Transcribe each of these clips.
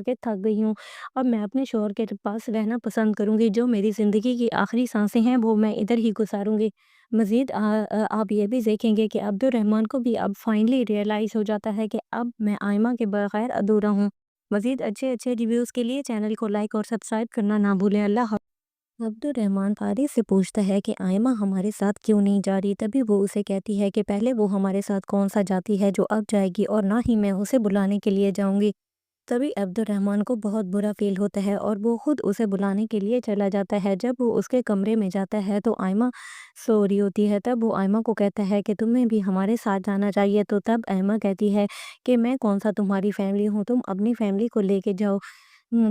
के थक गई हूँ। अब मैं अपने शौहर के पास रहना पसंद करूँगी। जो मेरी ज़िंदगी की आखिरी साँसें हैं वो मैं इधर ही गुज़ारूँगी। मज़ीद आप ये भी देखेंगे कि अब्दुर्रहमान को भी अब फाइनली रियलाइज़ हो जाता है कि अब मैं आइमा के बगैर अधूरा हूँ। मज़ीद अच्छे-अच्छे रिव्यूज़ के लिए चैनल को लाइक और सब्सक्राइब करना ना भूलें। अल्लाह हाफ़िज़। अब्दुर्रहमान फारिस से पूछता है कि आयमा हमारे साथ क्यों नहीं जा रही। तभी वो उसे कहती है कि पहले वो हमारे साथ कौन सा जाती है जो अब जाएगी, और ना ही मैं उसे बुलाने के लिए जाऊंगी। तभी अब्दुर्रहमान को बहुत बुरा फ़ील होता है और वो खुद उसे बुलाने के लिए चला जाता है। जब वो उसके कमरे में जाता है तो आयमा सो रही होती है। तब वो आयमा को कहता है कि तुम्हें भी हमारे साथ जाना चाहिए। तो तब आयमा कहती है कि मैं कौन-सा तुम्हारी फ़ैमिली हूँ, तुम अपनी फ़ैमिली को लेके जाओ।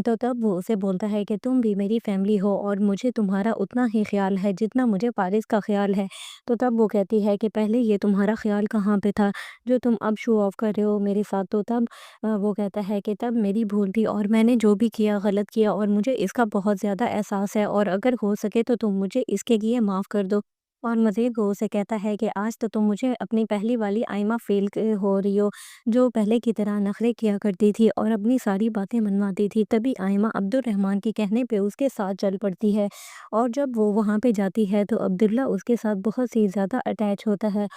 तो तब वो उसे बोलता है कि तुम भी मेरी फ़ैमिली हो और मुझे तुम्हारा उतना ही ख़्याल है जितना मुझे पारिस का ख़्याल है। तो तब वो कहती है कि पहले ये तुम्हारा ख़्याल कहाँ पे था, जो तुम अब शो ऑफ़ कर रहे हो मेरे साथ। तो तब वो कहता है कि तब मेरी भूल थी और मैंने जो भी किया गलत किया, और मुझे इसका बहुत ज़्यादा एहसास है, और अगर हो सके तो तुम मुझे इसके लिए माफ़ कर दो। और मज़ीद वो उसे कहता है कि आज तो तुम मुझे अपनी पहली वाली आइमा हो रही हो, जो पहले की तरह नखरे किया करती थी और अपनी सारी बातें मनवाती थी। तभी आइमा अब्दुर्रहमान के कहने पे उसके साथ चल पड़ती है, और जब वो वहाँ पे जाती है तो अब्दुल्ला उसके साथ बहुत ही ज़्यादा अटैच होता है।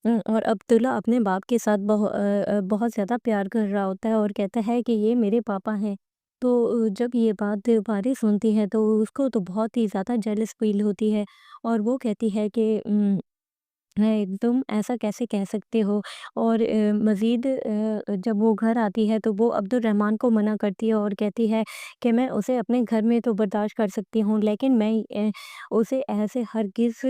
और अब्दुल्ला अपने बाप के साथ बहुत ज़्यादा प्यार कर रहा होता है और कहता है कि ये मेरे पापा हैं। तो जब ये बात पारी सुनती है तो उसको तो बहुत ही ज़्यादा जेलस फ़ील होती है, और वो कहती है कि है, तुम ऐसा कैसे कह सकते हो? और मज़ीद जब वो घर आती है तो वो अब्दुर्रहमान को मना करती है और कहती है कि मैं उसे अपने घर में तो बर्दाश्त कर सकती हूँ, लेकिन मैं उसे ऐसे हरगिज़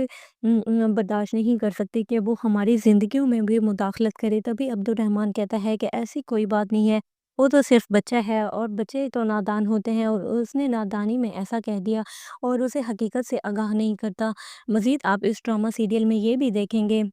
बर्दाश्त नहीं कर सकती कि वो हमारी ज़िंदगियों में भी मुदाखलत करे। तभी अब्दुर्रहमान कहता है कि ऐसी कोई बात नहीं है, वो तो सिर्फ़ बच्चा है और बच्चे तो नादान होते हैं, और उसने नादानी में ऐसा कह दिया और उसे हकीकत से आगाह नहीं करता। मज़ीद आप इस ड्रामा सीरियल में ये भी देखेंगे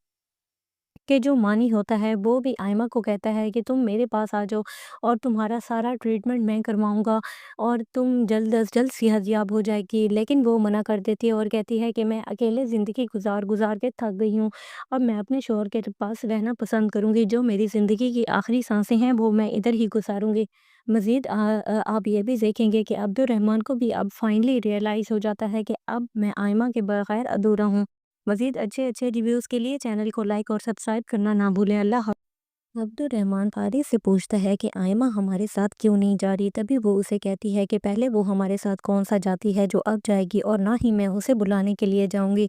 कि जो मानी होता है वो भी आयमा को कहता है कि तुम मेरे पास आ जाओ और तुम्हारा सारा ट्रीटमेंट मैं करवाऊँगा और तुम जल्द अज़ जल्द सेहतयाब हो जाएगी। लेकिन वो मना कर देती है और कहती है कि मैं अकेले ज़िंदगी गुज़ार के थक गई हूँ। अब मैं अपने शौहर के पास रहना पसंद करूँगी। जो मेरी ज़िंदगी की आखिरी साँसें हैं वो मैं इधर ही गुज़ारूँगी। मज़ीद आप ये भी देखेंगे कि अब्दुर्रहमान को भी अब फाइनली रियलाइज़ हो जाता है कि अब मैं आयमा के बगैर अधूरा हूँ। मज़ीद अच्छे-अच्छे रिव्यूज़ के लिए चैनल को लाइक और सब्सक्राइब करना ना भूलें। अल्लाह हाफ़िज़। अब्दुर्रहमान फारिस से पूछता है कि आयमा हमारे साथ क्यों नहीं जा रही। तभी वो उसे कहती है कि पहले वो हमारे साथ कौन सा जाती है जो अब जाएगी, और ना ही मैं उसे बुलाने के लिए जाऊंगी।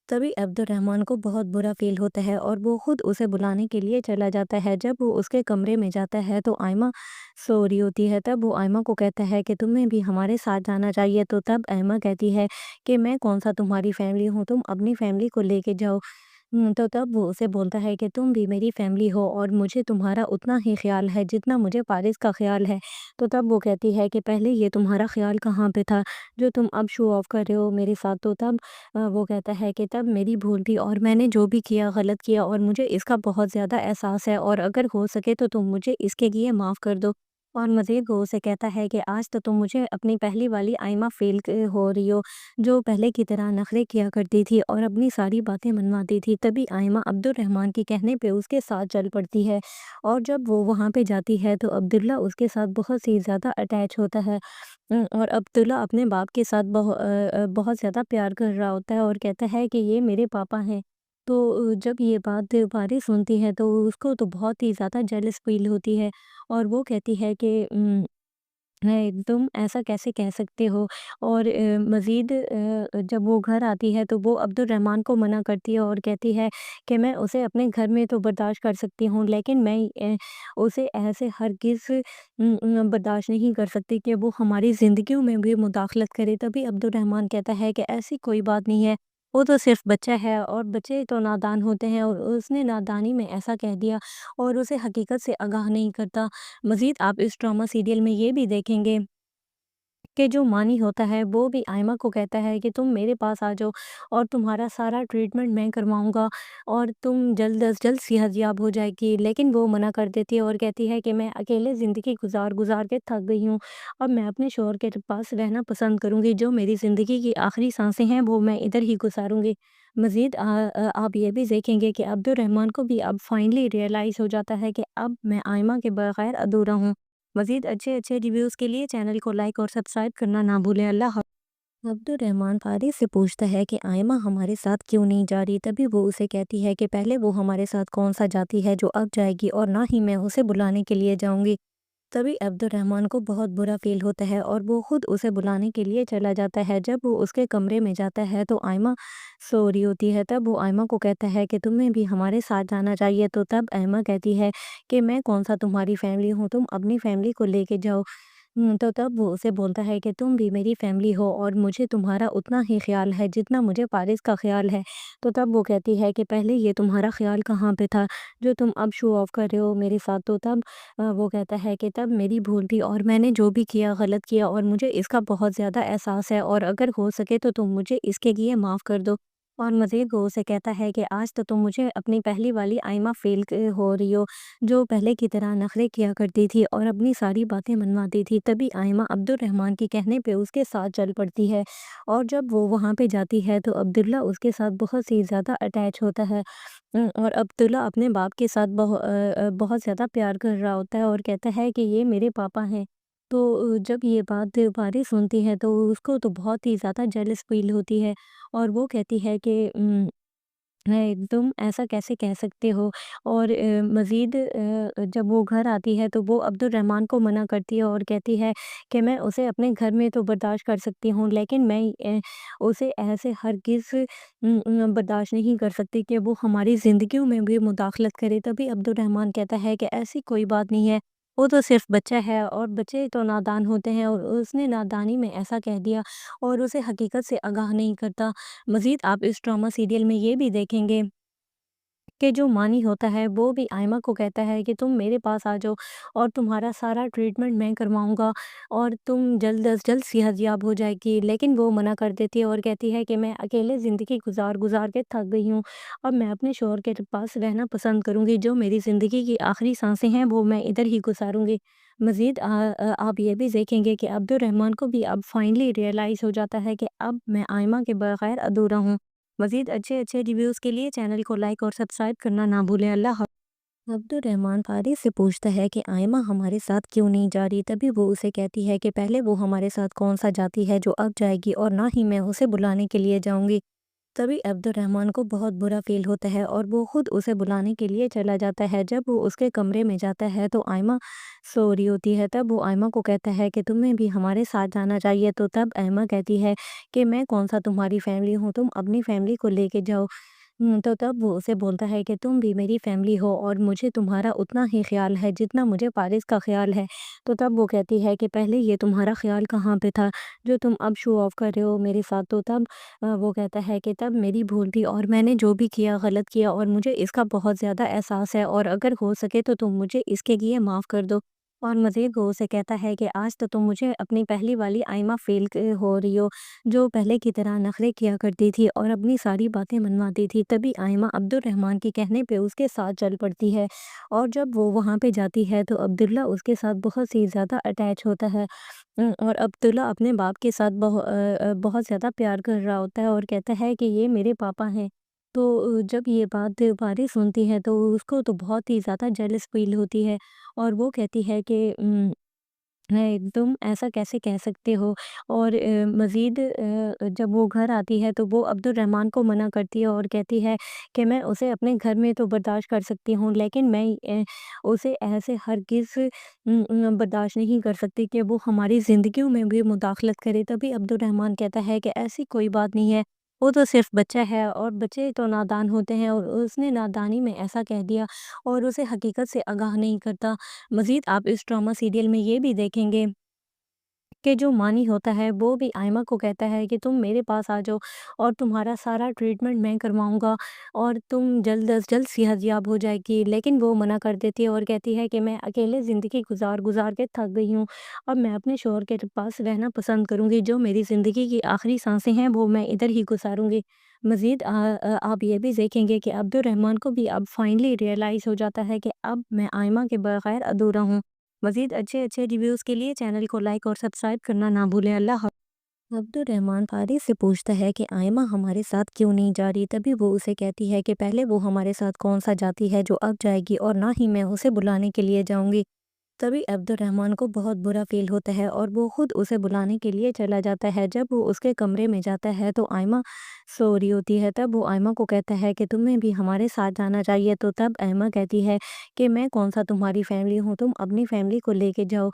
तभी अब्दुर्रहमान को बहुत बुरा फ़ील होता है और वो खुद उसे बुलाने के लिए चला जाता है। जब वो उसके कमरे में जाता है तो आयमा सो रही होती है। तब वो आयमा को कहता है कि तुम्हें भी हमारे साथ जाना चाहिए। तो तब आयमा कहती है कि मैं कौन-सा तुम्हारी फ़ैमिली हूँ, तुम अपनी फ़ैमिली को लेके जाओ। तो तब वो उसे बोलता है कि तुम भी मेरी फ़ैमिली हो और मुझे तुम्हारा उतना ही ख़्याल है जितना मुझे पारिस का ख़्याल है। तो तब वो कहती है कि पहले ये तुम्हारा ख़्याल कहाँ पे था, जो तुम अब शो ऑफ़ कर रहे हो मेरे साथ। तो तब वो कहता है कि तब मेरी भूल थी और मैंने जो भी किया गलत किया, और मुझे इसका बहुत ज़्यादा एहसास है, और अगर हो सके तो तुम मुझे इसके लिए माफ़ कर दो। और मज़ीद वो उसे कहता है कि आज तो तुम मुझे अपनी पहली वाली आइमा हो रही हो, जो पहले की तरह नखरे किया करती थी और अपनी सारी बातें मनवाती थी। तभी आइमा अब्दुर्रहमान के कहने पे उसके साथ चल पड़ती है, और जब वो वहाँ पे जाती है तो अब्दुल्ला उसके साथ बहुत ही ज़्यादा अटैच होता है। और अब्दुल्ला अपने बाप के साथ बहुत ज़्यादा प्यार कर रहा होता है और कहता है कि ये मेरे पापा हैं। तो जब ये बात पारी सुनती है तो उसको तो बहुत ही ज़्यादा जेलस फ़ील होती है, और वो कहती है कि है, तुम ऐसा कैसे कह सकते हो? और मज़ीद जब वो घर आती है तो वो अब्दुर्रहमान को मना करती है और कहती है कि मैं उसे अपने घर में तो बर्दाश्त कर सकती हूँ, लेकिन मैं उसे ऐसे हरगिज़ बर्दाश्त नहीं कर सकती कि वो हमारी ज़िंदगियों में भी मुदाखलत करे। तभी अब्दुर्रहमान कहता है कि ऐसी कोई बात नहीं है, वो तो सिर्फ़ बच्चा है और बच्चे तो नादान होते हैं, और उसने नादानी में ऐसा कह दिया और उसे हकीकत से आगाह नहीं करता। मज़ीद आप इस ड्रामा सीरियल में ये भी देखेंगे कि जो मानी होता है वो भी आयमा को कहता है कि तुम मेरे पास आ जाओ और तुम्हारा सारा ट्रीटमेंट मैं करवाऊँगा और तुम जल्द अज़ जल्द सेहतयाब हो जाएगी। लेकिन वो मना कर देती है और कहती है कि मैं अकेले ज़िंदगी गुज़ार के थक गई हूँ। अब मैं अपने शौहर के पास रहना पसंद करूँगी। जो मेरी ज़िंदगी की आखिरी साँसें हैं वो मैं इधर ही गुज़ारूँगी। मज़ीद आप ये भी देखेंगे कि अब्दुर्रहमान को भी अब फाइनली रियलाइज़ हो जाता है कि अब मैं आयमा के बगैर अधूरा हूँ। مزید اچھے اچھے ریویوز کے لیے چینل کو لائک اور سبسکرائب کرنا نہ بھولیں۔ اللہ حافظ۔ عبد الرحمن فارغ سے پوچھتا ہے کہ آئمہ ہمارے ساتھ کیوں نہیں جا رہی؟ تبھی وہ اسے کہتی ہے کہ پہلے وہ ہمارے ساتھ کون سا جاتی ہے جو اب جائے گی، اور نہ ہی میں اسے بلانے کے لیے جاؤں گی۔ تبھی عبد الرحمن کو بہت برا فیل ہوتا ہے اور وہ خود اسے بلانے کے لیے چلا جاتا ہے۔ جب وہ اس کے کمرے میں جاتا ہے تو آئمہ سو رہی ہوتی ہے۔ تب وہ آئمہ کو کہتا ہے کہ تمہیں بھی ہمارے ساتھ جانا چاہیے، تو تب آئمہ کہتی ہے کہ میں کون سا تمہاری فیملی ہوں، تم اپنی فیملی کو لے کے جاؤ۔ تو تب وہ اسے بولتا ہے کہ تم بھی میری فیملی ہو اور مجھے تمہارا اتنا ہی خیال ہے جتنا مجھے پارس کا خیال ہے۔ تو تب وہ کہتی ہے کہ پہلے یہ تمہارا خیال کہاں پہ تھا جو تم اب شو آف کر رہے ہو میرے ساتھ؟ تو تب وہ کہتا ہے کہ تب میری بھول تھی اور میں نے جو بھی کیا غلط کیا، اور مجھے اس کا بہت زیادہ احساس ہے، اور اگر ہو سکے تو تم مجھے اس کے لیے معاف کر دو۔ اور مزید وہ اسے کہتا ہے کہ آج تو تم مجھے اپنی پہلی والی آئمہ فیل ہو رہی ہو، جو پہلے کی طرح نخرے کیا کرتی تھی اور اپنی ساری باتیں منواتی تھی۔ تبھی آئمہ عبد الرحمن کے کہنے پہ اس کے ساتھ چل پڑتی ہے، اور جب وہ وہاں پہ جاتی ہے تو عبداللہ اس کے ساتھ بہت ہی زیادہ اٹیچ ہوتا ہے، اور عبداللہ اپنے باپ کے ساتھ بہت زیادہ پیار کر رہا ہوتا ہے اور کہتا ہے کہ یہ میرے پاپا ہیں۔ تو جب یہ بات باری سنتی ہے تو اس کو تو بہت ہی زیادہ جیلس فیل ہوتی ہے، اور وہ کہتی ہے کہ ہے تم ایسا کیسے کہہ سکتے ہو؟ اور مزید جب وہ گھر آتی ہے تو وہ عبد الرحمن کو منع کرتی ہے اور کہتی ہے کہ میں اسے اپنے گھر میں تو برداشت کر سکتی ہوں، لیکن میں اسے ایسے ہرگز برداشت نہیں کر سکتی کہ وہ ہماری زندگیوں میں بھی مداخلت کرے۔ تبھی عبد الرحمن کہتا ہے کہ ایسی کوئی بات نہیں ہے، وہ تو صرف بچہ ہے اور بچے تو نادان ہوتے ہیں، اور اس نے نادانی میں ایسا کہہ دیا اور اسے حقیقت سے آگاہ نہیں کرتا۔ مزید آپ اس ڈرامہ سیریل میں یہ بھی دیکھیں گے کہ جو مانی ہوتا ہے وہ بھی آئمہ کو کہتا ہے کہ تم میرے پاس آ جاؤ اور تمہارا سارا ٹریٹمنٹ میں کرواؤں گا اور تم جلد از جلد صحت یاب ہو جائے گی، لیکن وہ منع کر دیتی ہے اور کہتی ہے کہ میں اکیلے زندگی گزار کے تھک گئی ہوں، اب میں اپنے شوہر کے پاس رہنا پسند کروں گی، جو میری زندگی کی آخری سانسیں ہیں وہ میں ادھر ہی گزاروں گی۔ مزید آپ یہ بھی دیکھیں گے کہ عبد الرحمن کو بھی اب فائنلی ریئلائز ہو جاتا ہے کہ اب میں آئمہ کے بغیر ادھورا ہوں۔ مزید اچھے اچھے ریویوز کے لیے چینل کو لائک اور سبسکرائب کرنا نہ بھولیں۔ اللہ حافظ۔ عبد الرحمن فارغ سے پوچھتا ہے کہ آئمہ ہمارے ساتھ کیوں نہیں جا رہی؟ تبھی وہ اسے کہتی ہے کہ پہلے وہ ہمارے ساتھ کون سا جاتی ہے جو اب جائے گی، اور نہ ہی میں اسے بلانے کے لیے جاؤں گی۔ تبھی عبد الرحمن کو بہت برا فیل ہوتا ہے اور وہ خود اسے بلانے کے لیے چلا جاتا ہے۔ جب وہ اس کے کمرے میں جاتا ہے تو آئمہ سو رہی ہوتی ہے۔ تب وہ آئمہ کو کہتا ہے کہ تمہیں بھی ہمارے ساتھ جانا چاہیے، تو تب آئمہ کہتی ہے کہ میں کون سا تمہاری فیملی ہوں، تم اپنی فیملی کو لے کے جاؤ۔ تو تب وہ اسے بولتا ہے کہ تم بھی میری فیملی ہو اور مجھے تمہارا اتنا ہی خیال ہے جتنا مجھے پارس کا خیال ہے۔ تو تب وہ کہتی ہے کہ پہلے یہ تمہارا خیال کہاں پہ تھا جو تم اب شو آف کر رہے ہو میرے ساتھ؟ تو تب وہ کہتا ہے کہ تب میری بھول تھی اور میں نے جو بھی کیا غلط کیا، اور مجھے اس کا بہت زیادہ احساس ہے، اور اگر ہو سکے تو تم مجھے اس کے لیے معاف کر دو۔ اور مزید وہ اسے کہتا ہے کہ آج تو تم مجھے اپنی پہلی والی آئمہ فیل ہو رہی ہو، جو پہلے کی طرح نخرے کیا کرتی تھی اور اپنی ساری باتیں منواتی تھی۔ تبھی آئمہ عبد الرحمن کے کہنے پہ اس کے ساتھ چل پڑتی ہے، اور جب وہ وہاں پہ جاتی ہے تو عبداللہ اس کے ساتھ بہت ہی زیادہ اٹیچ ہوتا ہے، اور عبداللہ اپنے باپ کے ساتھ بہت زیادہ پیار کر رہا ہوتا ہے اور کہتا ہے کہ یہ میرے پاپا ہیں۔ تو جب یہ بات باری سنتی ہے تو اس کو تو بہت ہی زیادہ جیلس فیل ہوتی ہے، اور وہ کہتی ہے کہ تم ایسا کیسے کہہ سکتے ہو؟ اور مزید جب وہ گھر آتی ہے تو وہ عبد الرحمن کو منع کرتی ہے اور کہتی ہے کہ میں اسے اپنے گھر میں تو برداشت کر سکتی ہوں، لیکن میں اسے ایسے ہرگز برداشت نہیں کر سکتی کہ وہ ہماری زندگیوں میں بھی مداخلت کرے۔ تبھی عبد الرحمن کہتا ہے کہ ایسی کوئی بات نہیں ہے، وہ تو صرف بچہ ہے اور بچے تو نادان ہوتے ہیں، اور اس نے نادانی میں ایسا کہہ دیا اور اسے حقیقت سے آگاہ نہیں کرتا۔ مزید آپ اس ڈرامہ سیریل میں یہ بھی دیکھیں گے کہ جو مانی ہوتا ہے وہ بھی آئمہ کو کہتا ہے کہ تم میرے پاس آ جاؤ اور تمہارا سارا ٹریٹمنٹ میں کرواؤں گا اور تم جلد از جلد صحت یاب ہو جائے گی، لیکن وہ منع کر دیتی ہے اور کہتی ہے کہ میں اکیلے زندگی گزار کے تھک گئی ہوں، اب میں اپنے شوہر کے پاس رہنا پسند کروں گی، جو میری زندگی کی آخری سانسیں ہیں وہ میں ادھر ہی گزاروں گی۔ مزید آپ یہ بھی دیکھیں گے کہ عبد الرحمن کو بھی اب فائنلی ریئلائز ہو جاتا ہے کہ اب میں آئمہ کے بغیر ادھورا ہوں۔ مزید اچھے اچھے ریویوز کے لیے چینل کو لائک اور سبسکرائب کرنا نہ بھولیں۔ اللہ حافظ۔ عبد الرحمن فارغ سے پوچھتا ہے کہ آئمہ ہمارے ساتھ کیوں نہیں جا رہی؟ تبھی وہ اسے کہتی ہے کہ پہلے وہ ہمارے ساتھ کون سا جاتی ہے جو اب جائے گی، اور نہ ہی میں اسے بلانے کے لیے جاؤں گی۔ तभी अब्दुर्रहमान को बहुत बुरा फ़ील होता है और वो खुद उसे बुलाने के लिए चला जाता है। जब वो उसके कमरे में जाता है तो आयमा सो रही होती है। तब वो आयमा को कहता है कि तुम्हें भी हमारे साथ जाना चाहिए। तो तब आयमा कहती है कि मैं कौन-सा तुम्हारी फ़ैमिली हूँ, तुम अपनी फ़ैमिली को लेके जाओ।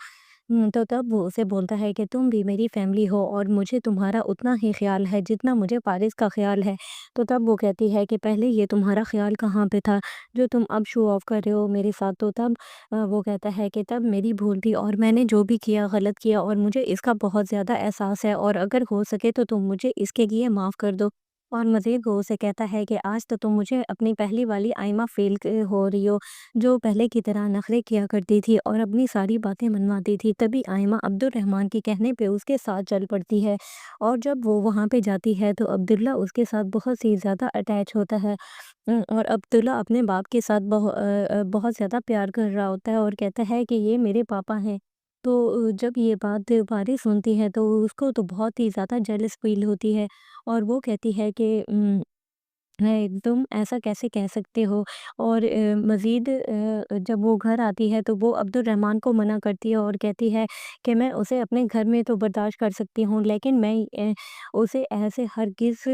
तो तब वो उसे बोलता है कि तुम भी मेरी फ़ैमिली हो और मुझे तुम्हारा उतना ही ख़्याल है जितना मुझे पारिस का ख़्याल है। तो तब वो कहती है कि पहले ये तुम्हारा ख़्याल कहाँ पे था, जो तुम अब शो ऑफ़ कर रहे हो मेरे साथ। तो तब वो कहता है कि तब मेरी भूल थी और मैंने जो भी किया गलत किया और मुझे इसका बहुत ज़्यादा एहसास है और अगर हो सके तो तुम मुझे इसके लिए माफ़ कर दो। और मज़ीद वो उसे कहता है कि आज तो तुम मुझे अपनी पहली वाली आइमा फ़ील हो रही हो, जो पहले की तरह नखरे किया करती थी और अपनी सारी बातें मनवाती थी। तभी आइमा अब्दुर्रहमान के कहने पे उसके साथ चल पड़ती है और जब वो वहाँ पे जाती है तो अब्दुल्ला उसके साथ बहुत ही ज़्यादा अटैच होता है। और अब्दुल्ला अपने बाप के साथ बहुत ज़्यादा प्यार कर रहा होता है और कहता है कि ये मेरे पापा हैं। तो जब ये बात पारी सुनती है तो उसको तो बहुत ही ज़्यादा जेलस फ़ील होती है और वो कहती है कि है, तुम ऐसा कैसे कह सकते हो? और मज़ीद जब वो घर आती है तो वो अब्दुर्रहमान को मना करती है और कहती है कि मैं उसे अपने घर में तो बर्दाश्त कर सकती हूँ, लेकिन मैं उसे ऐसे हरगिज़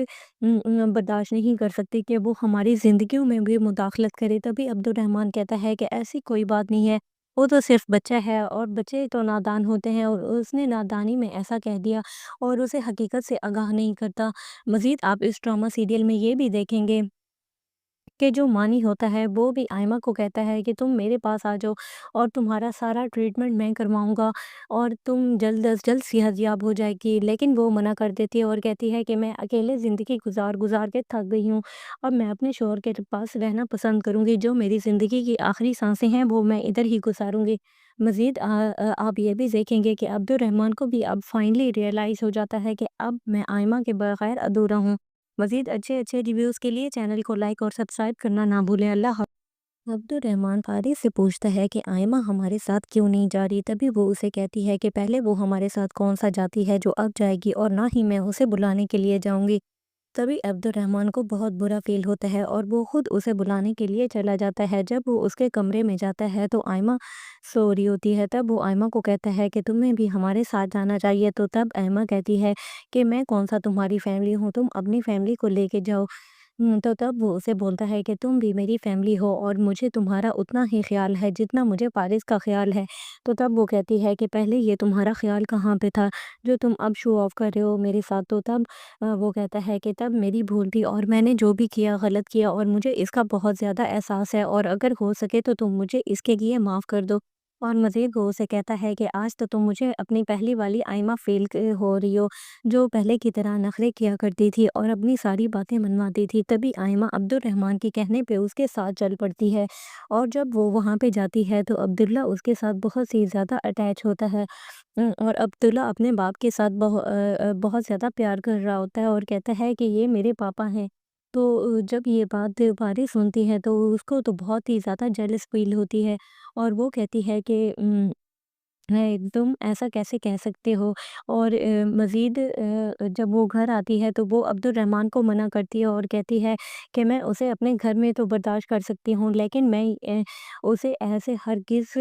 बर्दाश्त नहीं कर सकती कि वो हमारी ज़िंदगियों में भी मुदाखलत करे। तभी अब्दुर्रहमान कहता है कि ऐसी कोई बात नहीं है, वो तो सिर्फ़ बच्चा है और बच्चे तो नादान होते हैं और उसने नादानी में ऐसा कह दिया और उसे हकीकत से आगाह नहीं करता। मज़ीद आप इस ड्रामा सीरियल में ये भी देखेंगे कि जो मानी होता है वो भी आयमा को कहता है कि तुम मेरे पास आ जाओ और तुम्हारा सारा ट्रीटमेंट मैं करवाऊँगा और तुम जल्द अज़ जल्द सेहतयाब हो जाएगी। लेकिन वो मना कर देती है और कहती है कि मैं अकेले ज़िंदगी गुज़ार के थक गई हूँ। अब मैं अपने शौहर के पास रहना पसंद करूँगी। जो मेरी ज़िंदगी की आखिरी साँसें हैं वो मैं इधर ही गुज़ारूँगी। मज़ीद आप ये भी देखेंगे कि अब्दुर्रहमान को भी अब फाइनली रियलाइज़ हो जाता है कि अब मैं आयमा के बगैर अधूरा हूँ। मज़ीद अच्छे-अच्छे रिव्यूज़ के लिए चैनल को लाइक और सब्सक्राइब करना ना भूलें। अल्लाह हाफ़िज़। अब्दुर्रहमान फारिस से पूछता है कि आयमा हमारे साथ क्यों नहीं जा रही। तभी वो उसे कहती है कि पहले वो हमारे साथ कौन सा जाती है जो अब जाएगी और ना ही मैं उसे बुलाने के लिए जाऊंगी। तभी अब्दुर्रहमान को बहुत बुरा फ़ील होता है और वो खुद उसे बुलाने के लिए चला जाता है। जब वो उसके कमरे में जाता है तो आयमा सो रही होती है। तब वो आयमा को कहता है कि तुम्हें भी हमारे साथ जाना चाहिए। तो तब आयमा कहती है कि मैं कौन-सा तुम्हारी फ़ैमिली हूँ, तुम अपनी फ़ैमिली को लेके जाओ। तो तब वो उसे बोलता है कि तुम भी मेरी फ़ैमिली हो और मुझे तुम्हारा उतना ही ख़्याल है जितना मुझे पारिस का ख़्याल है। तो तब वो कहती है कि पहले ये तुम्हारा ख़्याल कहाँ पे था, जो तुम अब शो ऑफ़ कर रहे हो मेरे साथ। तो तब वो कहता है कि तब मेरी भूल थी और मैंने जो भी किया गलत किया और मुझे इसका बहुत ज़्यादा एहसास है और अगर हो सके तो तुम मुझे इसके लिए माफ़ कर दो। और मज़ीद वो उसे कहता है कि आज तो तुम मुझे अपनी पहली वाली आइमा फ़ील हो रही हो, जो पहले की तरह नखरे किया करती थी और अपनी सारी बातें मनवाती थी। तभी आइमा अब्दुर्रहमान के कहने पे उसके साथ चल पड़ती है और जब वो वहाँ पे जाती है तो अब्दुल्ला उसके साथ बहुत ही ज़्यादा अटैच होता है। और अब्दुल्ला अपने बाप के साथ बहुत ज़्यादा प्यार कर रहा होता है और कहता है कि ये मेरे पापा हैं। तो जब ये बात पारी सुनती है तो उसको तो बहुत ही ज़्यादा जेलस फ़ील होती है और वो कहती है कि है, तुम ऐसा कैसे कह सकते हो? और मज़ीद जब वो घर आती है तो वो अब्दुर्रहमान को मना करती है और कहती है कि मैं उसे अपने घर में तो बर्दाश्त कर सकती हूँ, लेकिन मैं उसे ऐसे हरगिज़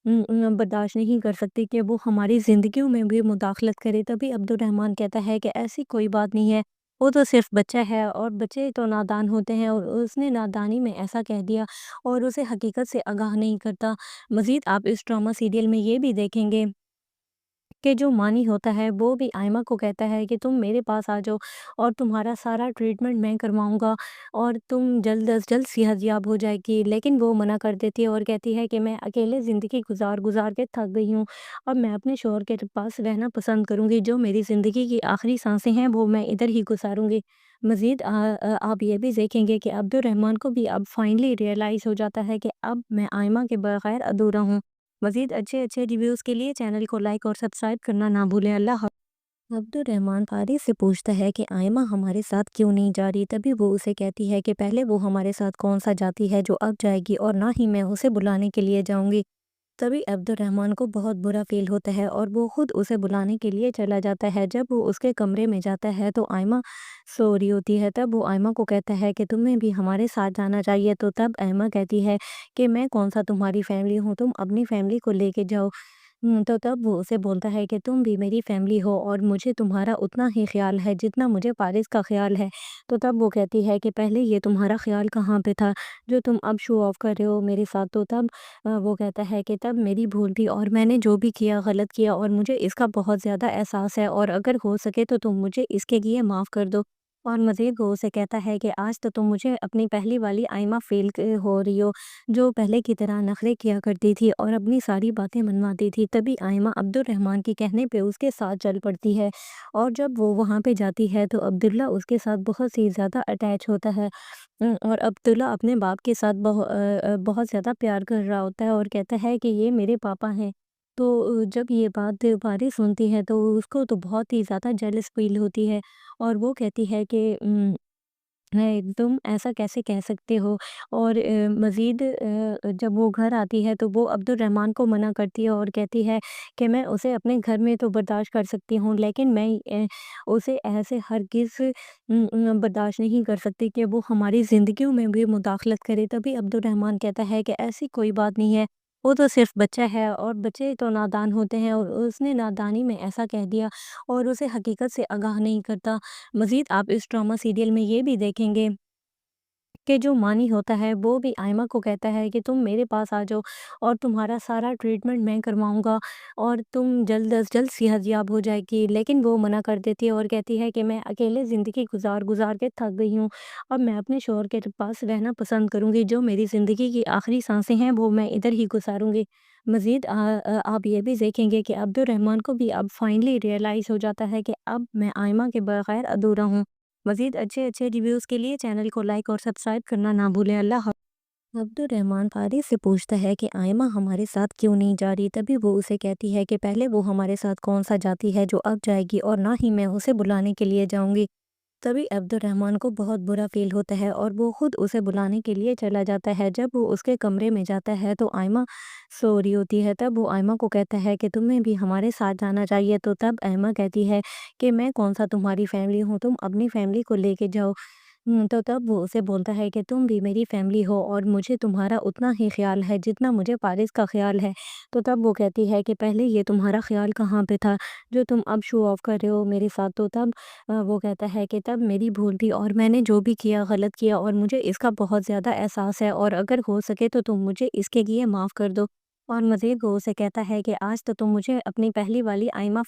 बर्दाश्त नहीं कर सकती कि वो हमारी ज़िंदगियों में भी मुदाखलत करे। तभी अब्दुर्रहमान कहता है कि ऐसी कोई बात नहीं है, वो तो सिर्फ़ बच्चा है और बच्चे तो नादान होते हैं और उसने नादानी में ऐसा कह दिया और उसे हकीकत से आगाह नहीं करता। मज़ीद आप इस ड्रामा सीरियल में ये भी देखेंगे कि जो मानी होता है वो भी आयमा को कहता है कि तुम मेरे पास आ जाओ और तुम्हारा सारा ट्रीटमेंट मैं करवाऊँगा और तुम जल्द अज़ जल्द सेहतयाब हो जाएगी। लेकिन वो मना कर देती है और कहती है कि मैं अकेले ज़िंदगी गुज़ार के थक गई हूँ। अब मैं अपने शौहर के पास रहना पसंद करूँगी। जो मेरी ज़िंदगी की आखिरी साँसें हैं वो मैं इधर ही गुज़ारूँगी। मज़ीद आप ये भी देखेंगे कि अब्दुर्रहमान को भी अब फाइनली रियलाइज़ हो जाता है कि अब मैं आइमा के बगैर अधूरा हूँ। मज़ीद अच्छे-अच्छे रिव्यूज़ के लिए चैनल को लाइक और सब्सक्राइब करना ना भूलें। अल्लाह हाफ़िज़। अब्दुर्रहमान फारिस से पूछता है कि आयमा हमारे साथ क्यों नहीं जा रही। तभी वो उसे कहती है कि पहले वो हमारे साथ कौन सा जाती है जो अब जाएगी और ना ही मैं उसे बुलाने के लिए जाऊंगी। तभी अब्दुर्रहमान को बहुत बुरा फ़ील होता है और वो खुद उसे बुलाने के लिए चला जाता है। जब वो उसके कमरे में जाता है तो आयमा सो रही होती है। तब वो आयमा को कहता है कि तुम्हें भी हमारे साथ जाना चाहिए। तो तब आयमा कहती है कि मैं कौन-सा तुम्हारी फ़ैमिली हूँ, तुम अपनी फ़ैमिली को लेके जाओ। तो तब वो उसे बोलता है कि तुम भी मेरी फ़ैमिली हो और मुझे तुम्हारा उतना ही ख़्याल है जितना मुझे पारिस का ख़्याल है। तो तब वो कहती है कि पहले ये तुम्हारा ख़्याल कहाँ पे था, जो तुम अब शो ऑफ़ कर रहे हो मेरे साथ। तो तब वो कहता है कि तब मेरी भूल थी और मैंने जो भी किया गलत किया और मुझे इसका बहुत ज़्यादा एहसास है और अगर हो सके तो तुम मुझे इसके लिए माफ़ कर दो। और मज़ीद वो उसे कहता है कि आज तो तुम मुझे अपनी पहली वाली आइमा हो रही हो, जो पहले की तरह नखरे किया करती थी और अपनी सारी बातें मनवाती थी। तभी आइमा अब्दुर्रहमान के कहने पे उसके साथ चल पड़ती है और जब वो वहाँ पे जाती है तो अब्दुल्ला उसके साथ बहुत ही ज़्यादा अटैच होता है। और अब्दुल्ला अपने बाप के साथ बहुत ज़्यादा प्यार कर रहा होता है और कहता है कि ये मेरे पापा हैं। तो जब ये बात पारी सुनती है तो उसको तो बहुत ही ज़्यादा जेलस फ़ील होती है और वो कहती है कि है, तुम ऐसा कैसे कह सकते हो? और मज़ीद जब वो घर आती है तो वो अब्दुर्रहमान को मना करती है और कहती है कि मैं उसे अपने घर में तो बर्दाश्त कर सकती हूँ, लेकिन मैं उसे ऐसे हरगिज़ बर्दाश्त नहीं कर सकती कि वो हमारी ज़िंदगियों में भी मुदाखलत करे। तभी अब्दुर्रहमान कहता है कि ऐसी कोई बात नहीं है, वो तो सिर्फ़ बच्चा है और बच्चे तो नादान होते हैं और उसने नादानी में ऐसा कह दिया और उसे हकीकत से आगाह नहीं करता। मज़ीद आप इस ड्रामा सीरियल में ये भी देखेंगे कि जो मानी होता है वो भी आयमा को कहता है कि तुम मेरे पास आ जाओ और तुम्हारा सारा ट्रीटमेंट मैं करवाऊँगा और तुम जल्द अज़ जल्द सेहतयाब हो जाएगी। लेकिन वो मना कर देती है और कहती है कि मैं अकेले ज़िंदगी गुज़ार के थक गई हूँ। अब मैं अपने शौहर के पास रहना पसंद करूँगी। जो मेरी ज़िंदगी की आखिरी साँसें हैं वो मैं इधर ही गुज़ारूँगी। मज़ीद आप ये भी देखेंगे कि अब्दुर्रहमान को भी अब फाइनली रियलाइज़ हो जाता है कि अब मैं आयमा के बगैर अधूरा हूँ। मज़ीद अच्छे-अच्छे रिव्यूज़ के लिए चैनल को लाइक और सब्सक्राइब करना ना भूलें। अल्लाह हाफ़िज़। अब्दुर्रहमान फारिस से पूछता है कि आयमा हमारे साथ क्यों नहीं जा रही। तभी वो उसे कहती है कि पहले वो हमारे साथ कौन सा जाती है जो अब जाएगी और ना ही मैं उसे बुलाने के लिए जाऊंगी। तभी अब्दुर्रहमान को बहुत बुरा फ़ील होता है और वो खुद उसे बुलाने के लिए चला जाता है। जब वो उसके कमरे में जाता है तो आयमा सो रही होती है। तब वो आयमा को कहता है कि तुम्हें भी हमारे साथ जाना चाहिए। तो तब आयमा कहती है कि मैं कौन-सा तुम्हारी फ़ैमिली हूँ, तुम अपनी फ़ैमिली को लेके जाओ। तो तब वो उसे बोलता है कि तुम भी मेरी फ़ैमिली हो और मुझे तुम्हारा उतना ही ख़्याल है जितना मुझे पारिस का ख़्याल है। तो तब वो कहती है कि पहले ये तुम्हारा ख़्याल कहाँ पे था, जो तुम अब शो ऑफ़ कर रहे हो मेरे साथ। तो तब वो कहता है कि तब मेरी भूल थी और मैंने जो भी किया गलत किया और मुझे इसका बहुत ज़्यादा एहसास है और अगर हो सके तो तुम मुझे इसके लिए माफ़ कर दो। और मज़ीद वो उसे कहता है कि आज तो तुम मुझे अपनी पहली वाली आइमा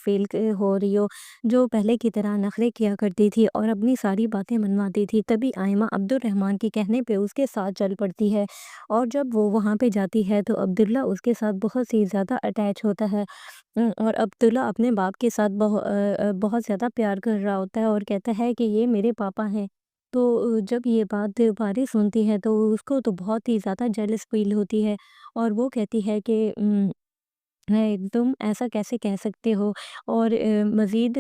हो रही हो, जो पहले की तरह नखरे किया करती थी और अपनी सारी बातें मनवाती थी। तभी आइमा अब्दुर्रहमान के कहने पे उसके साथ चल पड़ती है और जब वो वहाँ पे जाती है तो अब्दुल्ला उसके साथ बहुत ही ज़्यादा अटैच होता है। और अब्दुल्ला अपने बाप के साथ बहुत ज़्यादा प्यार कर रहा होता है और कहता है कि ये मेरे पापा हैं। तो जब ये बात पारी सुनती है तो उसको तो बहुत ही ज़्यादा जेलस फ़ील होती है और वो कहती है कि है, तुम ऐसा कैसे कह सकते हो? और मज़ीद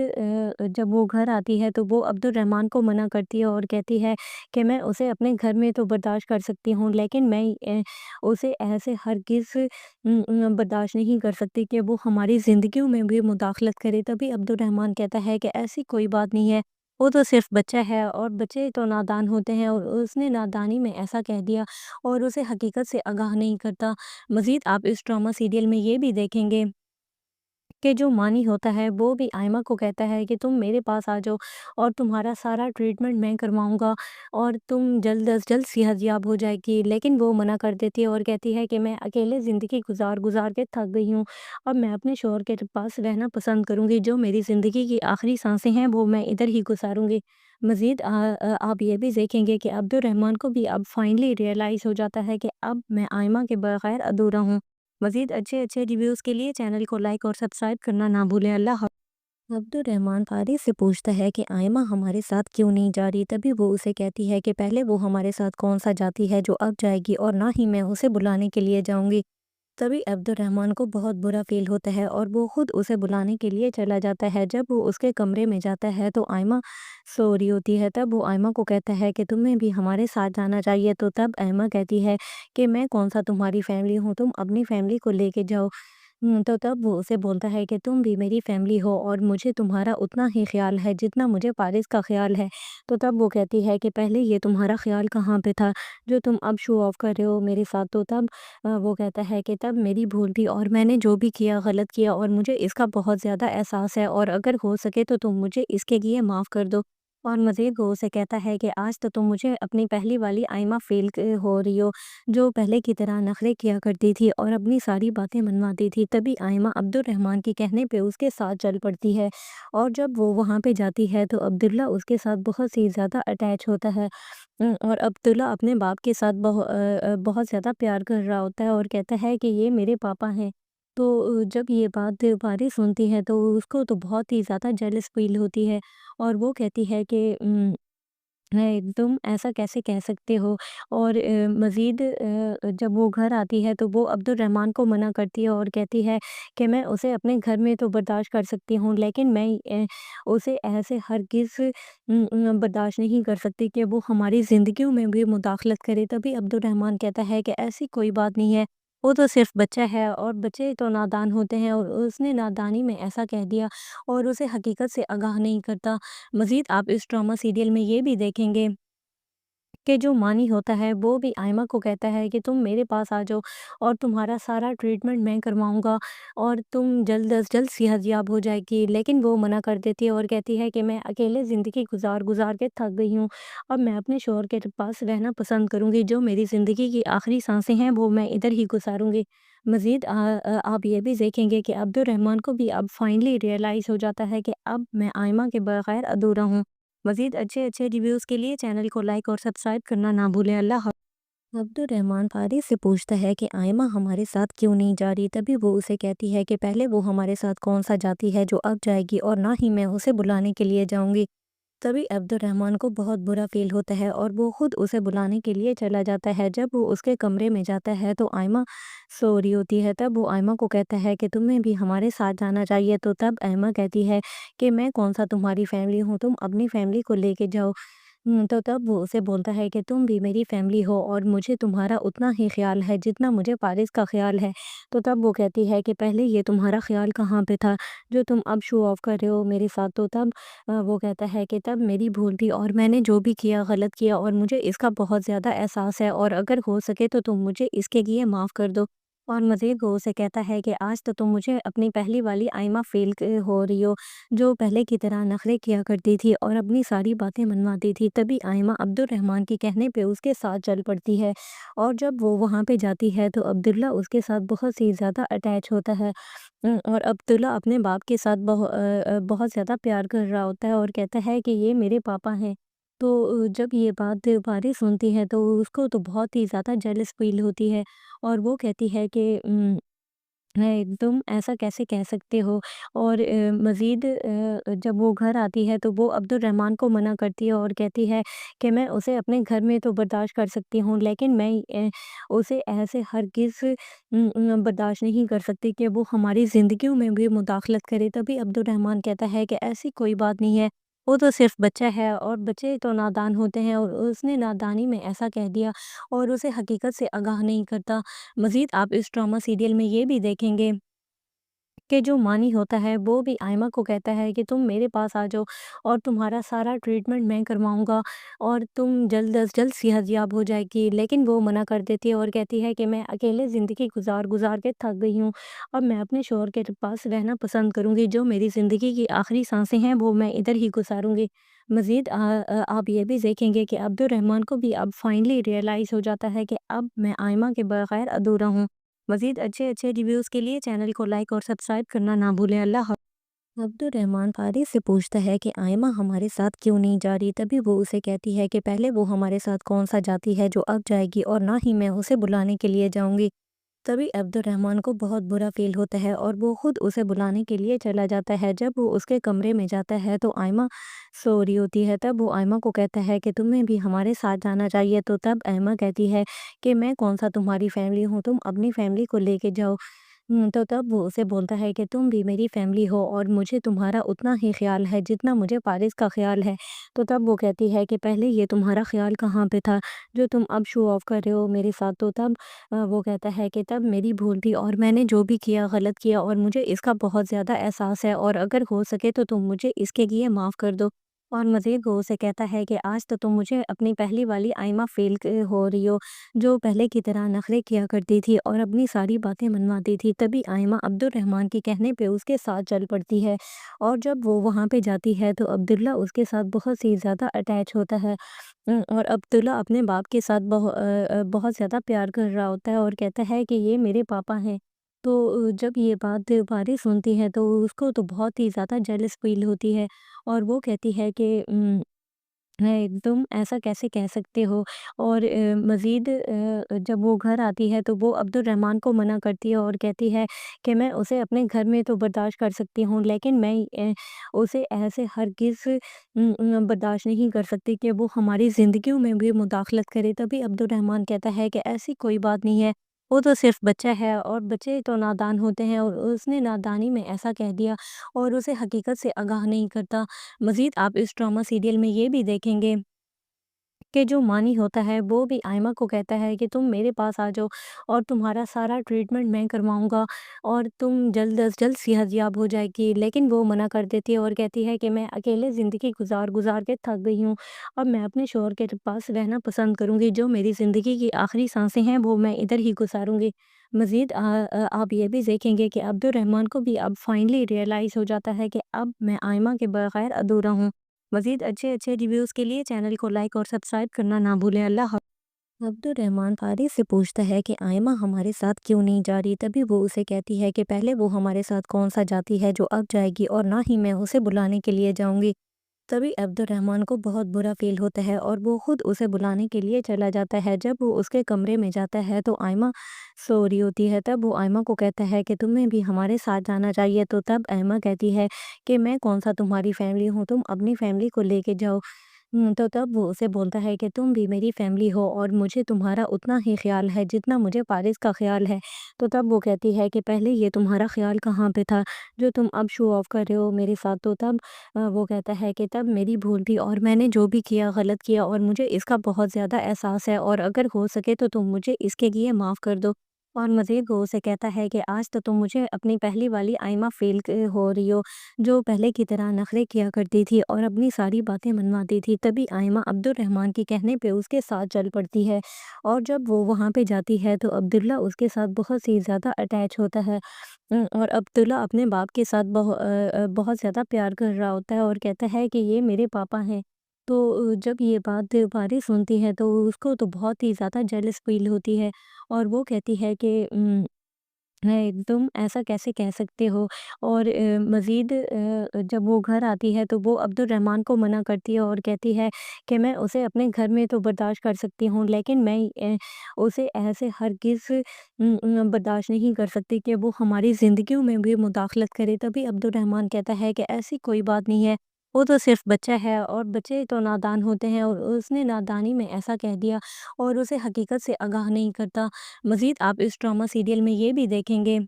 जब वो घर आती है तो वो अब्दुर्रहमान को मना करती है और कहती है कि मैं उसे अपने घर में तो बर्दाश्त कर सकती हूँ, लेकिन मैं उसे ऐसे हरगिज़ बर्दाश्त नहीं कर सकती कि वो हमारी ज़िंदगियों में भी मुदाखलत करे। तभी अब्दुर्रहमान कहता है कि ऐसी कोई बात नहीं है, वो तो सिर्फ़ बच्चा है और बच्चे तो नादान होते हैं और उसने नादानी में ऐसा कह दिया और उसे हकीकत से आगाह नहीं करता। मज़ीद आप इस ड्रामा सीरियल में ये भी देखेंगे कि जो मानी होता है वो भी आयमा को कहता है कि तुम मेरे पास आ जाओ और तुम्हारा सारा ट्रीटमेंट मैं करवाऊँगा और तुम जल्द अज़ जल्द सेहतयाब हो जाएगी। लेकिन वो मना कर देती है और कहती है कि मैं अकेले ज़िंदगी गुज़ार के थक गई हूँ। अब मैं अपने शौहर के पास रहना पसंद करूँगी। जो मेरी ज़िंदगी की आखिरी साँसें हैं वो मैं इधर ही गुज़ारूँगी। मज़ीद आप ये भी देखेंगे कि अब्दुर्रहमान को भी अब फाइनली रियलाइज़ हो जाता है कि अब मैं आइमा के बगैर अधूरा हूँ। मज़ीद अच्छे-अच्छे रिव्यूज़ के लिए चैनल को लाइक और सब्सक्राइब करना ना भूलें। अल्लाह हाफ़िज़। अब्दुर्रहमान फारिस से पूछता है कि आयमा हमारे साथ क्यों नहीं जा रही। तभी वो उसे कहती है कि पहले वो हमारे साथ कौन सा जाती है जो अब जाएगी और ना ही मैं उसे बुलाने के लिए जाऊंगी। تبھی عبد الرحمن کو بہت برا فیل ہوتا ہے اور وہ خود اسے بلانے کے لیے چلا جاتا ہے۔ جب وہ اس کے کمرے میں جاتا ہے تو آئمہ سو رہی ہوتی ہے، تب وہ آئمہ کو کہتا ہے کہ تمہیں بھی ہمارے ساتھ جانا چاہیے، تو تب آئمہ کہتی ہے کہ میں کون سا تمہاری فیملی ہوں، تم اپنی فیملی کو لے کے جاؤ۔ تو تب وہ اسے بولتا ہے کہ تم بھی میری فیملی ہو اور مجھے تمہارا اتنا ہی خیال ہے جتنا مجھے پارس کا خیال ہے۔ تو تب وہ کہتی ہے کہ پہلے یہ تمہارا خیال کہاں پہ تھا جو تم اب شو آف کر رہے ہو میرے ساتھ؟ تو تب وہ کہتا ہے کہ تب میری بھول تھی اور میں نے جو بھی کیا غلط کیا اور مجھے اس کا بہت زیادہ احساس ہے، اور اگر ہو سکے تو تم مجھے اس کے لیے معاف کر دو۔ اور مزید وہ اسے کہتا ہے کہ آج تو تم مجھے اپنی پہلی والی آئمہ فیل ہو رہی ہو، جو پہلے کی طرح نخرے کیا کرتی تھی اور اپنی ساری باتیں منواتی تھی۔ تبھی آئمہ عبد الرحمن کے کہنے پہ اس کے ساتھ چل پڑتی ہے، اور جب وہ وہاں پہ جاتی ہے تو عبداللہ اس کے ساتھ بہت سی زیادہ اٹیچ ہوتا ہے، اور عبداللہ اپنے باپ کے ساتھ بہت زیادہ پیار کر رہا ہوتا ہے اور کہتا ہے کہ یہ میرے پاپا ہیں۔ تو جب یہ بات پاری سنتی ہے تو اس کو تو بہت ہی زیادہ جیلس فیل ہوتی ہے، اور وہ کہتی ہے کہ تم ایسا کیسے کہہ سکتے ہو؟ اور مزید جب وہ گھر آتی ہے تو وہ عبد الرحمن کو منع کرتی ہے اور کہتی ہے کہ میں اسے اپنے گھر میں تو برداشت کر سکتی ہوں، لیکن میں اسے ایسے ہرگز برداشت نہیں کر سکتی کہ وہ ہماری زندگیوں میں بھی مداخلت کرے۔ تبھی عبد الرحمن کہتا ہے کہ ایسی کوئی بات نہیں ہے، وہ تو صرف بچہ ہے اور بچے تو نادان ہوتے ہیں، اور اس نے نادانی میں ایسا کہہ دیا اور اسے حقیقت سے آگاہ نہیں کرتا۔ مزید آپ اس ڈرامہ سیریل میں یہ بھی دیکھیں گے کہ جو مانی ہوتا ہے وہ بھی آئمہ کو کہتا ہے کہ تم میرے پاس آ جاؤ اور تمہارا سارا ٹریٹمنٹ میں کرواؤں گا اور تم جلد از جلد صحت یاب ہو جائے گی، لیکن وہ منع کر دیتی ہے اور کہتی ہے کہ میں اکیلے زندگی گزار گزار کے تھک گئی ہوں، اب میں اپنے شوہر کے پاس رہنا پسند کروں گی، جو میری زندگی کی آخری سانسیں ہیں وہ میں ادھر ہی گزاروں گی۔ مزید آپ یہ بھی دیکھیں گے کہ عبد الرحمن کو بھی اب فائنلی ریئلائز ہو جاتا ہے کہ اب میں آئمہ کے بغیر ادھورا ہوں۔ مزید اچھے اچھے ریویوز کے لیے چینل کو لائک اور سبسکرائب کرنا نہ بھولیں۔ اللہ حافظ۔ عبد الرحمن فارس سے پوچھتا ہے کہ آئمہ ہمارے ساتھ کیوں نہیں جا رہی؟ تبھی وہ اسے کہتی ہے کہ پہلے وہ ہمارے ساتھ کون سا جاتی ہے جو اب جائے گی، اور نہ ہی میں اسے بلانے کے لیے جاؤں گی۔ تبھی عبد الرحمن کو بہت برا فیل ہوتا ہے اور وہ خود اسے بلانے کے لیے چلا جاتا ہے۔ جب وہ اس کے کمرے میں جاتا ہے تو آئمہ سو رہی ہوتی ہے، تب وہ آئمہ کو کہتا ہے کہ تمہیں بھی ہمارے ساتھ جانا چاہیے، تو تب آئمہ کہتی ہے کہ میں کون سا تمہاری فیملی ہوں، تم اپنی فیملی کو لے کے جاؤ۔ تو تب وہ اسے بولتا ہے کہ تم بھی میری فیملی ہو اور مجھے تمہارا اتنا ہی خیال ہے جتنا مجھے پارس کا خیال ہے۔ تو تب وہ کہتی ہے کہ پہلے یہ تمہارا خیال کہاں پہ تھا جو تم اب شو آف کر رہے ہو میرے ساتھ؟ تو تب وہ کہتا ہے کہ تب میری بھول تھی اور میں نے جو بھی کیا غلط کیا اور مجھے اس کا بہت زیادہ احساس ہے، اور اگر ہو سکے تو تم مجھے اس کے لیے معاف کر دو۔ اور مزید وہ اسے کہتا ہے کہ آج تو تم مجھے اپنی پہلی والی آئمہ فیل ہو رہی ہو، جو پہلے کی طرح نخرے کیا کرتی تھی اور اپنی ساری باتیں منواتی تھی۔ تبھی آئمہ عبد الرحمن کے کہنے پہ اس کے ساتھ چل پڑتی ہے، اور جب وہ وہاں پہ جاتی ہے تو عبداللہ اس کے ساتھ بہت سی زیادہ اٹیچ ہوتا ہے، اور عبداللہ اپنے باپ کے ساتھ بہت زیادہ پیار کر رہا ہوتا ہے اور کہتا ہے کہ یہ میرے پاپا ہیں۔ تو جب یہ بات پاری سنتی ہے تو اس کو تو بہت ہی زیادہ جیلس فیل ہوتی ہے، اور وہ کہتی ہے کہ تم ایسا کیسے کہہ سکتے ہو؟ اور مزید جب وہ گھر آتی ہے تو وہ عبد الرحمن کو منع کرتی ہے اور کہتی ہے کہ میں اسے اپنے گھر میں تو برداشت کر سکتی ہوں، لیکن میں اسے ایسے ہرگز برداشت نہیں کر سکتی کہ وہ ہماری زندگیوں میں بھی مداخلت کرے۔ تبھی عبد الرحمن کہتا ہے کہ ایسی کوئی بات نہیں ہے، وہ تو صرف بچہ ہے اور بچے تو نادان ہوتے ہیں، اور اس نے نادانی میں ایسا کہہ دیا اور اسے حقیقت سے آگاہ نہیں کرتا۔ مزید آپ اس ڈرامہ سیریل میں یہ بھی دیکھیں گے کہ جو مانی ہوتا ہے وہ بھی آئمہ کو کہتا ہے کہ تم میرے پاس آ جاؤ اور تمہارا سارا ٹریٹمنٹ میں کرواؤں گا اور تم جلد از جلد صحت یاب ہو جائے گی، لیکن وہ منع کر دیتی ہے اور کہتی ہے کہ میں اکیلے زندگی گزار گزار کے تھک گئی ہوں، اب میں اپنے شوہر کے پاس رہنا پسند کروں گی، جو میری زندگی کی آخری سانسیں ہیں وہ میں ادھر ہی گزاروں گی۔ مزید آپ یہ بھی دیکھیں گے کہ عبد الرحمن کو بھی اب فائنلی ریئلائز ہو جاتا ہے کہ اب میں آئمہ کے بغیر ادھورا ہوں۔ مزید اچھے اچھے ریویوز کے لیے چینل کو لائک اور سبسکرائب کرنا نہ بھولیں۔ اللہ حافظ۔ عبد الرحمن فارس سے پوچھتا ہے کہ آئمہ ہمارے ساتھ کیوں نہیں جا رہی؟ تبھی وہ اسے کہتی ہے کہ پہلے وہ ہمارے ساتھ کون سا جاتی ہے جو اب جائے گی، اور نہ ہی میں اسے بلانے کے لیے جاؤں گی۔ तभी अब्दुर्रहमान को बहुत बुरा फ़ील होता है और वो खुद उसे बुलाने के लिए चला जाता है। जब वो उसके कमरे में जाता है तो आयमा सो रही होती है। तब वो आयमा को कहता है कि तुम्हें भी हमारे साथ जाना चाहिए। तो तब आयमा कहती है कि मैं कौन-सा तुम्हारी फ़ैमिली हूँ, तुम अपनी फ़ैमिली को लेके जाओ। तो तब वो उसे बोलता है कि तुम भी मेरी फ़ैमिली हो और मुझे तुम्हारा उतना ही ख़्याल है जितना मुझे पारिस का ख़्याल है। तो तब वो कहती है कि पहले ये तुम्हारा ख़्याल कहाँ पे था, जो तुम अब शो ऑफ़ कर रहे हो मेरे साथ। तो तब वो कहता है कि तब मेरी भूल थी और मैंने जो भी किया गलत किया और मुझे इसका बहुत ज़्यादा एहसास है और अगर हो सके तो तुम मुझे इसके लिए माफ़ कर दो। और मज़ीद वो उसे कहता है कि आज तो तुम मुझे अपनी पहली वाली आइमा फ़ील हो रही हो, जो पहले की तरह नखरे किया करती थी और अपनी सारी बातें मनवाती थी। तभी आइमा अब्दुर्रहमान के कहने पे उसके साथ चल पड़ती है और जब वो वहाँ पे जाती है तो अब्दुल्ला उसके साथ बहुत ही ज़्यादा अटैच होता है। और अब्दुल्ला अपने बाप के साथ बहुत ज़्यादा प्यार कर रहा होता है और कहता है कि ये मेरे पापा हैं। तो जब ये बात पारी सुनती है तो उसको तो बहुत ही ज़्यादा जेलस फ़ील होती है और वो कहती है कि है, तुम ऐसा कैसे कह सकते हो? और मज़ीद जब वो घर आती है तो वो अब्दुर्रहमान को मना करती है और कहती है कि मैं उसे अपने घर में तो बर्दाश्त कर सकती हूँ, लेकिन मैं उसे ऐसे हरगिज़ बर्दाश्त नहीं कर सकती कि वो हमारी ज़िंदगियों में भी मुदाखलत करे। तभी अब्दुर्रहमान कहता है कि ऐसी कोई बात नहीं है, वो तो सिर्फ़ बच्चा है और बच्चे तो नादान होते हैं और उसने नादानी में ऐसा कह दिया और उसे हकीकत से आगाह नहीं करता। मज़ीद आप इस ड्रामा सीरियल में ये भी देखेंगे कि जो मानी होता है वो भी आयमा को कहता है कि तुम मेरे पास आ जाओ और तुम्हारा सारा ट्रीटमेंट मैं करवाऊँगा और तुम जल्द अज़ जल्द सेहतयाब हो जाएगी। लेकिन वो मना कर देती है और कहती है कि मैं अकेले ज़िंदगी गुज़ार के थक गई हूँ। अब मैं अपने शौहर के पास रहना पसंद करूँगी। जो मेरी ज़िंदगी की आखिरी साँसें हैं वो मैं इधर ही गुज़ारूँगी। मज़ीद आप ये भी देखेंगे कि अब्दुर्रहमान को भी अब फाइनली रियलाइज़ हो जाता है कि अब मैं आयमा के बगैर अधूरा हूँ। मज़ीद अच्छे-अच्छे रिव्यूज़ के लिए चैनल को लाइक और सब्सक्राइब करना ना भूलें। अल्लाह अब्दुर्रहमान फारिस से पूछता है कि आयमा हमारे साथ क्यों नहीं जा रही। तभी वो उसे कहती है कि पहले वो हमारे साथ कौन सा जाती है जो अब जाएगी और ना ही मैं उसे बुलाने के लिए जाऊंगी। तभी अब्दुर्रहमान को बहुत बुरा फ़ील होता है और वो खुद उसे बुलाने के लिए चला जाता है। जब वो उसके कमरे में जाता है तो आयमा सो रही होती है। तब वो आयमा को कहता है कि तुम्हें भी हमारे साथ जाना चाहिए। तो तब आयमा कहती है कि मैं कौन-सा तुम्हारी फ़ैमिली हूँ, तुम अपनी फ़ैमिली को लेके जाओ। तो तब वो उसे बोलता है कि तुम भी मेरी फ़ैमिली हो और मुझे तुम्हारा उतना ही ख़्याल है जितना मुझे पारिस का ख़्याल है। तो तब वो कहती है कि पहले ये तुम्हारा ख़्याल कहाँ पे था, जो तुम अब शो ऑफ़ कर रहे हो मेरे साथ। तो तब वो कहता है कि तब मेरी भूल थी और मैंने जो भी किया गलत किया और मुझे इसका बहुत ज़्यादा एहसास है और अगर हो सके तो तुम मुझे इसके लिए माफ़ कर दो। और मज़ीद वो उसे कहता है कि आज तो तुम मुझे अपनी पहली वाली आइमा फ़ील हो रही हो, जो पहले की तरह नखरे किया करती थी और अपनी सारी बातें मनवाती थी। तभी आइमा अब्दुर्रहमान के कहने पे उसके साथ चल पड़ती है और जब वो वहाँ पे जाती है तो अब्दुल्ला उसके साथ बहुत ही ज़्यादा अटैच होता है। और अब्दुल्ला अपने बाप के साथ बहुत ज़्यादा प्यार कर रहा होता है और कहता है कि ये मेरे पापा हैं। तो जब ये बात पारी सुनती है तो उसको तो बहुत ही ज़्यादा जेलस फ़ील होती है और वो कहती है कि है, तुम ऐसा कैसे कह सकते हो? और मज़ीद जब वो घर आती है तो वो अब्दुर्रहमान को मना करती है और कहती है कि मैं उसे अपने घर में तो बर्दाश्त कर सकती हूँ, लेकिन मैं उसे ऐसे हरगिज़ बर्दाश्त नहीं कर सकती कि वो हमारी ज़िंदगियों में भी मुदाखलत करे। तभी अब्दुर्रहमान कहता है कि ऐसी कोई बात नहीं है, वो तो सिर्फ़ बच्चा है और बच्चे तो नादान होते हैं और उसने नादानी में ऐसा कह दिया और उसे हकीकत से आगाह नहीं करता। मज़ीद आप इस ड्रामा सीरियल में ये भी देखेंगे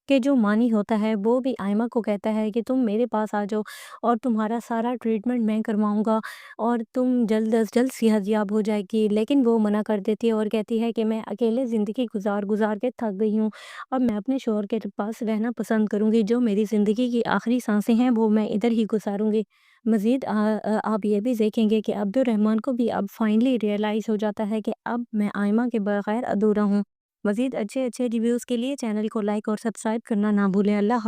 कि जो मानी होता है वो भी आयमा को कहता है कि तुम मेरे पास आ जाओ और तुम्हारा सारा ट्रीटमेंट मैं करवाऊँगा और तुम जल्द अज़ जल्द सेहतयाब हो जाएगी। लेकिन वो मना कर देती है और कहती है कि मैं अकेले ज़िंदगी गुज़ार के थक गई हूँ। अब मैं अपने शौहर के पास रहना पसंद करूँगी। जो मेरी ज़िंदगी की आखिरी साँसें हैं वो मैं इधर ही गुज़ारूँगी। मज़ीद आप ये भी देखेंगे कि अब्दुर्रहमान को भी अब फाइनली रियलाइज़ हो जाता है कि अब मैं आइमा के बगैर अधूरा हूँ। मज़ीद अच्छे-अच्छे रिव्यूज़ के लिए चैनल को लाइक और सब्सक्राइब करना ना भूलें। अल्लाह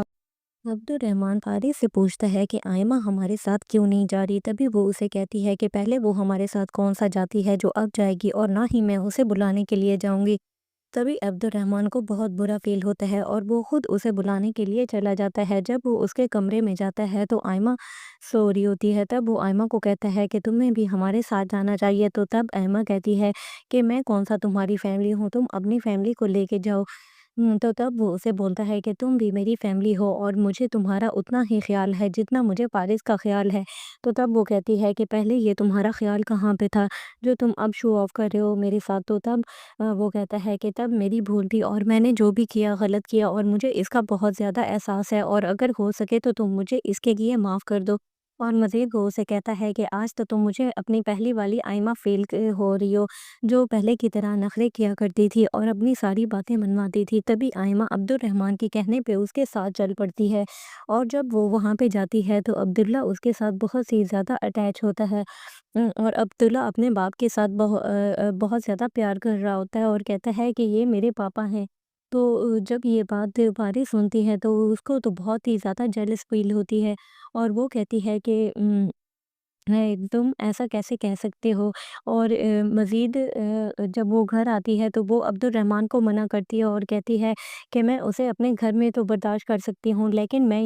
अब्दुर्रहमान फारिस से पूछता है कि आयमा हमारे साथ क्यों नहीं जा रही। तभी वो उसे कहती है कि पहले वो हमारे साथ कौन सा जाती है जो अब जाएगी और ना ही मैं उसे बुलाने के लिए जाऊंगी। تبھی عبد الرحمن کو بہت برا فیل ہوتا ہے اور وہ خود اسے بلانے کے لیے چلا جاتا ہے۔ جب وہ اس کے کمرے میں جاتا ہے تو آئمہ سو رہی ہوتی ہے، تب وہ آئمہ کو کہتا ہے کہ تمہیں بھی ہمارے ساتھ جانا چاہیے، تو تب آئمہ کہتی ہے کہ میں کون سا تمہاری فیملی ہوں، تم اپنی فیملی کو لے کے جاؤ۔ تو تب وہ اسے بولتا ہے کہ تم بھی میری فیملی ہو اور مجھے تمہارا اتنا ہی خیال ہے جتنا مجھے پارس کا خیال ہے۔ تو تب وہ کہتی ہے کہ پہلے یہ تمہارا خیال کہاں پہ تھا جو تم اب شو آف کر رہے ہو میرے ساتھ؟ تو تب وہ کہتا ہے کہ تب میری بھول تھی اور میں نے جو بھی کیا غلط کیا، اور مجھے اس کا بہت زیادہ احساس ہے، اور اگر ہو سکے تو تم مجھے اس کے لیے معاف کر دو۔ اور مزید وہ اسے کہتا ہے کہ آج تو تم مجھے اپنی پہلی والی آئمہ فیل ہو رہی ہو، جو پہلے کی طرح نخرے کیا کرتی تھی اور اپنی ساری باتیں منواتی تھی۔ تبھی آئمہ عبد الرحمن کے کہنے پہ اس کے ساتھ چل پڑتی ہے، اور جب وہ وہاں پہ جاتی ہے تو عبداللہ اس کے ساتھ بہت سی زیادہ اٹیچ ہوتا ہے، اور عبداللہ اپنے باپ کے ساتھ بہت زیادہ پیار کر رہا ہوتا ہے اور کہتا ہے کہ یہ میرے پاپا ہیں۔ تو جب یہ بات پاری سنتی ہے تو اس کو تو بہت ہی زیادہ جیلس فیل ہوتی ہے، اور وہ کہتی ہے کہ تم ایسا کیسے کہہ سکتے ہو؟ اور مزید جب وہ گھر آتی ہے تو وہ عبد الرحمن کو منع کرتی ہے اور کہتی ہے کہ میں اسے اپنے گھر میں تو برداشت کر سکتی ہوں، لیکن میں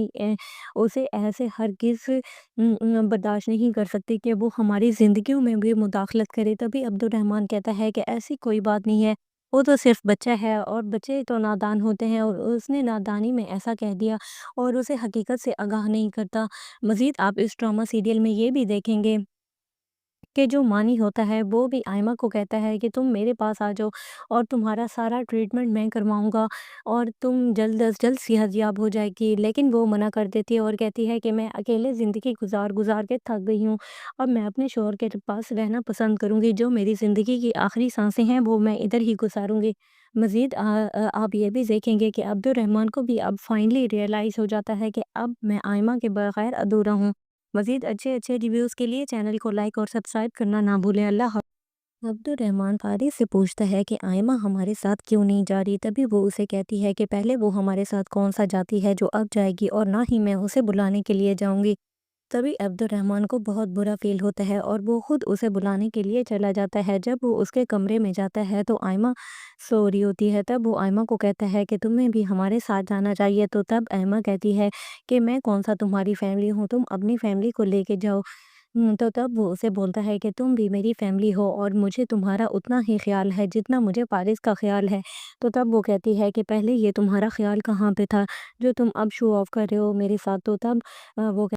اسے ایسے ہرگز برداشت نہیں کر سکتی کہ وہ ہماری زندگیوں میں بھی مداخلت کرے۔ تبھی عبد الرحمن کہتا ہے کہ ایسی کوئی بات نہیں ہے، وہ تو صرف بچہ ہے اور بچے تو نادان ہوتے ہیں، اور اس نے نادانی میں ایسا کہہ دیا اور اسے حقیقت سے آگاہ نہیں کرتا۔ مزید آپ اس ڈرامہ سیریل میں یہ بھی دیکھیں گے کہ جو مانی ہوتا ہے وہ بھی آئمہ کو کہتا ہے کہ تم میرے پاس آ جاؤ اور تمہارا سارا ٹریٹمنٹ میں کرواؤں گا اور تم جلد از جلد صحت یاب ہو جائے گی، لیکن وہ منع کر دیتی ہے اور کہتی ہے کہ میں اکیلے زندگی گزار کے تھک گئی ہوں، اب میں اپنے شوہر کے پاس رہنا پسند کروں گی، جو میری زندگی کی آخری سانسیں ہیں وہ میں ادھر ہی گزاروں گی۔ مزید آپ یہ بھی دیکھیں گے کہ عبد الرحمن کو بھی اب فائنلی ریئلائز ہو جاتا ہے کہ اب میں آئمہ کے بغیر ادھورا ہوں۔ مزید اچھے اچھے ریویوز کے لیے چینل کو لائک اور سبسکرائب کرنا نہ بھولیں۔ اللہ حافظ۔ عبد الرحمن فارس سے پوچھتا ہے کہ آئمہ ہمارے ساتھ کیوں نہیں جا رہی؟ تبھی وہ اسے کہتی ہے کہ پہلے وہ ہمارے ساتھ کون سا جاتی ہے جو اب جائے گی، اور نہ ہی میں اسے بلانے کے لیے جاؤں گی۔ تبھی عبد الرحمن کو بہت برا فیل ہوتا ہے اور وہ خود اسے بلانے کے لیے چلا جاتا ہے۔ جب وہ اس کے کمرے میں جاتا ہے تو آئمہ سو رہی ہوتی ہے، تب وہ آئمہ کو کہتا ہے کہ تمہیں بھی ہمارے ساتھ جانا چاہیے، تو تب آئمہ کہتی ہے کہ میں کون سا تمہاری فیملی ہوں، تم اپنی فیملی کو لے کے جاؤ۔ تو تب وہ اسے بولتا ہے کہ تم بھی میری فیملی ہو اور مجھے تمہارا اتنا ہی خیال ہے جتنا مجھے پارس کا خیال ہے۔ تو تب وہ کہتی ہے کہ پہلے یہ تمہارا خیال کہاں پہ تھا جو تم اب شو آف کر رہے ہو میرے ساتھ؟ تو تب وہ